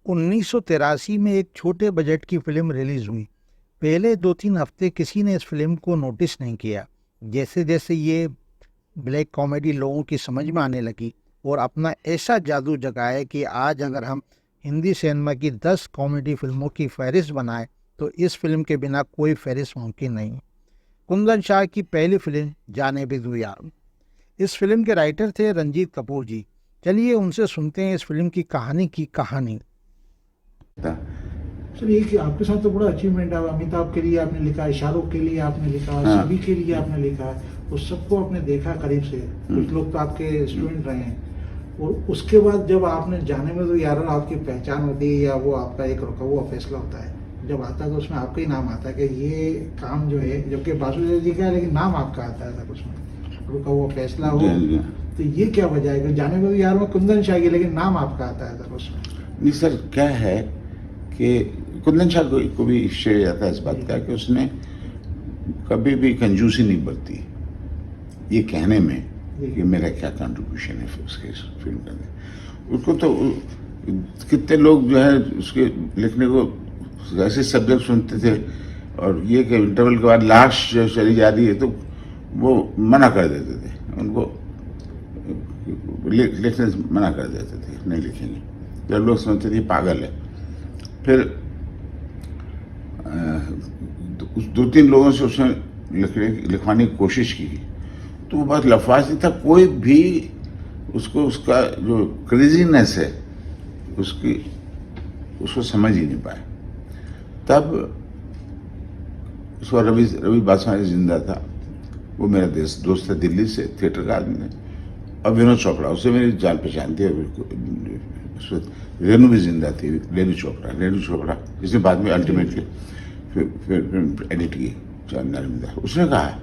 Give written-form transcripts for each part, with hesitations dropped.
1983 में एक छोटे बजट की फिल्म रिलीज हुई। पहले 2-3 हफ्ते किसी ने इस फिल्म को नोटिस नहीं किया। जैसे जैसे ये ब्लैक कॉमेडी लोगों की समझ में आने लगी और अपना ऐसा जादू जगाए कि आज अगर हम हिंदी सिनेमा की 10 कॉमेडी फिल्मों की फहरिस्त बनाए तो इस फिल्म के बिना कोई फहरिस्त मुमकिन नहीं। कुंदन शाह की पहली फिल्म जाने भी दो यार। इस फिल्म के राइटर थे रंजीत कपूर जी। चलिए उनसे सुनते हैं इस फिल्म की कहानी। सर ये कि आपके साथ तो बड़ा अचीवमेंट है। अमिताभ के लिए आपने लिखा है, शाहरुख के लिए आपने लिखा है, हाँ। सभी के लिए आपने लिखा है, उस सबको आपने देखा करीब से। कुछ लोग तो आपके स्टूडेंट रहे हैं और उसके बाद जब आपने जाने में तो यार आपकी पहचान होती है या वो आपका एक रुका हुआ फैसला होता है, जब आता है तो उसमें आपका ही नाम आता है कि ये काम जो है, जबकि बासुदेव जी का है लेकिन नाम आपका आता है सर उसमें, रुका हुआ फैसला हो। तो ये क्या वजह है कि जाने में तो यार में कुंदन शाह की लेकिन नाम आपका आता है सर उसमें? नहीं सर, क्या है कि कुंदन शाह को भी श्रेय जाता है इस बात का कि उसने कभी भी कंजूसी नहीं बरती ये कहने में कि मेरा क्या कंट्रीब्यूशन है उसके फिल्म करने। उसको तो कितने लोग जो है उसके लिखने को ऐसे सब्जेक्ट सुनते थे और ये कि इंटरवल के बाद लास्ट जो चली जा रही है तो वो मना कर देते थे, उनको लिखने से मना कर देते थे, नहीं लिखेंगे। जब लोग समझते थे पागल है। फिर 2-3 लोगों से उसने लिखवाने की कोशिश की तो वो बहुत लफाजी था। कोई भी उसको उसका जो क्रेजीनेस है उसको समझ ही नहीं पाए। तब उसको रवि बासवानी जिंदा था, वो मेरा दोस्त था दिल्ली से, थिएटर का आदमी है। और विनोद चोपड़ा, उससे मेरी जान पहचान थी। रेनू भी जिंदा थी, रेनू चोपड़ा जिसने बाद में अल्टीमेट के फिर एडिट की नर्मदा। उसने कहा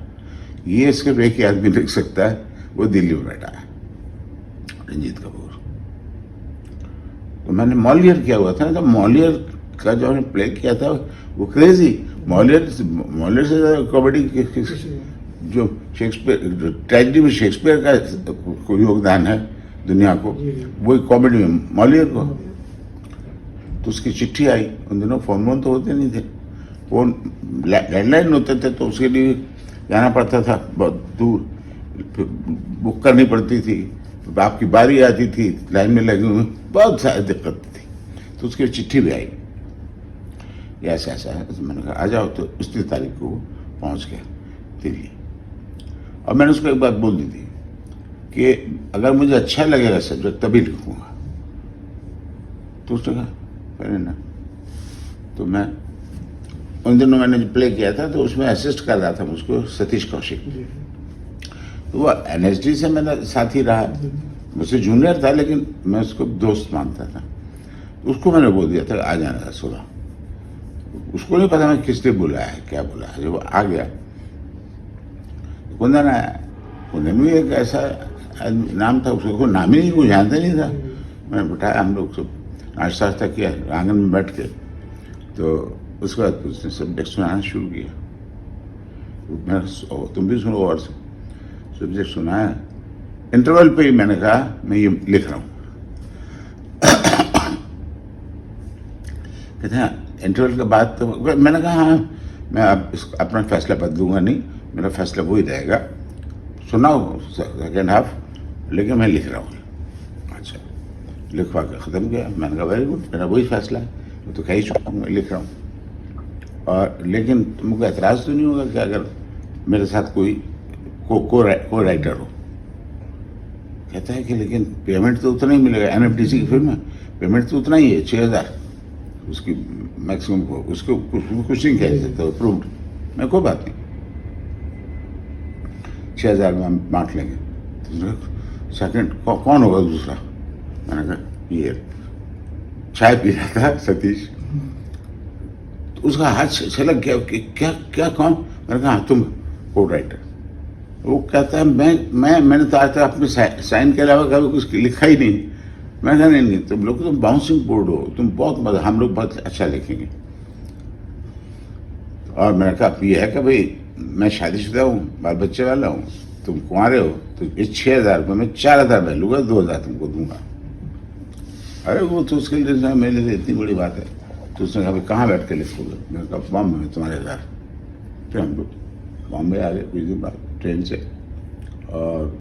ये सिर्फ एक ही आदमी लिख सकता है, वो दिल्ली में बैठा है, रंजीत कपूर। तो मैंने मॉलियर किया हुआ था ना, तो मॉलियर का जो हमने प्ले किया था वो क्रेजी। मॉलियर से कॉमेडी जो शेक्सपियर ट्रेजेडी में शेक्सपियर का कोई योगदान है दुनिया को, वही कॉमेडी में मॉलियर को। तो उसकी चिट्ठी आई, उन दिनों फोन तो होते नहीं थे, फोन लैंडलाइन होते थे, तो उसके लिए जाना पड़ता था बहुत दूर, बुक करनी पड़ती थी, आपकी बारी आती थी, लाइन में लगे हुए, बहुत सारी दिक्कत थी। तो उसकी चिट्ठी भी आई, ऐसा ऐसा है। तो मैंने कहा आ जाओ। तो 29 तारीख को पहुंच गया दिल्ली और मैंने उसको एक बात बोल दी थी कि अगर मुझे अच्छा लगेगा सब्जेक्ट तभी लिखूंगा। तो उसने कहा पहले ना। तो मैं उन दिनों मैंने जो प्ले किया था तो उसमें असिस्ट कर रहा था मुझको सतीश कौशिक। तो वो NSD से मेरा साथी रहा, मुझसे जूनियर था लेकिन मैं उसको दोस्त मानता था। उसको मैंने बोल दिया था आ जाना सुबह। उसको नहीं पता मैं किसने बुलाया है, क्या बुलाया। जब वो आ गया, कुंदन आया। कुंदन भी एक ऐसा नाम था, उसको नाम ही नहीं, कोई जानता नहीं था। मैंने बिठाया, हम लोग सब नाश्ता किया आंगन में बैठ के। तो उसके बाद उसने सब्जेक्ट सुनाना शुरू किया। मैं तुम भी सुनो और सब्जेक्ट सुनाया। इंटरवल पे ही मैंने कहा मैं ये लिख रहा हूँ। कहते हैं इंटरवल के बाद तो मैंने कहा हाँ, मैं अपना फैसला बदलूंगा नहीं, मेरा फैसला वही रहेगा, सुनाओ सेकेंड हाफ, लेकिन मैं लिख रहा हूँ। अच्छा, लिखवा के ख़त्म किया। मैंने कहा वेरी गुड, मेरा वही फैसला है, मैं तो कह ही चुका हूँ मैं लिख रहा हूँ। और लेकिन तुमको एतराज़ तो नहीं होगा कि अगर मेरे साथ कोई को राइटर हो? कहता है कि लेकिन पेमेंट तो उतना ही मिलेगा, NFDC की फिल्म है, पेमेंट तो उतना ही है 6,000 उसकी मैक्सिमम को, उसको कुछ नहीं कह सकता, अप्रूव्ड। मैं कोई बात नहीं, 6,000 में हम बांट लेंगे। तो सेकंड कौन होगा दूसरा? मैंने कहा ये चाय पी रहा था सतीश। तो उसका हाथ छलक गया कि क्या कौन? मैंने कहा तुम को राइटर। वो कहता है मैंने तो आज तक अपने साइन के अलावा कभी कुछ लिखा ही नहीं। मैं कहा नहीं तुम लोग तुम बाउंसिंग बोर्ड हो, तुम बहुत मजा, हम लोग बहुत अच्छा लिखेंगे। और मैंने कहा ये है कि भाई मैं शादीशुदा हूँ, बाल बच्चे वाला हूँ, तुम कुंवारे हो, तो इस 6,000 रुपये में 4,000 मैं लूँगा, 2,000 तुमको दूंगा। अरे वो तो उसके लिए मेरे लिए इतनी बड़ी बात है। तो उसने कहा भाई कहाँ बैठ के लिखोगे? मैंने कहा बॉम्बे में तुम्हारे घर। फिर हम लोग बॉम्बे आ गए कुछ दिन बाद ट्रेन से। और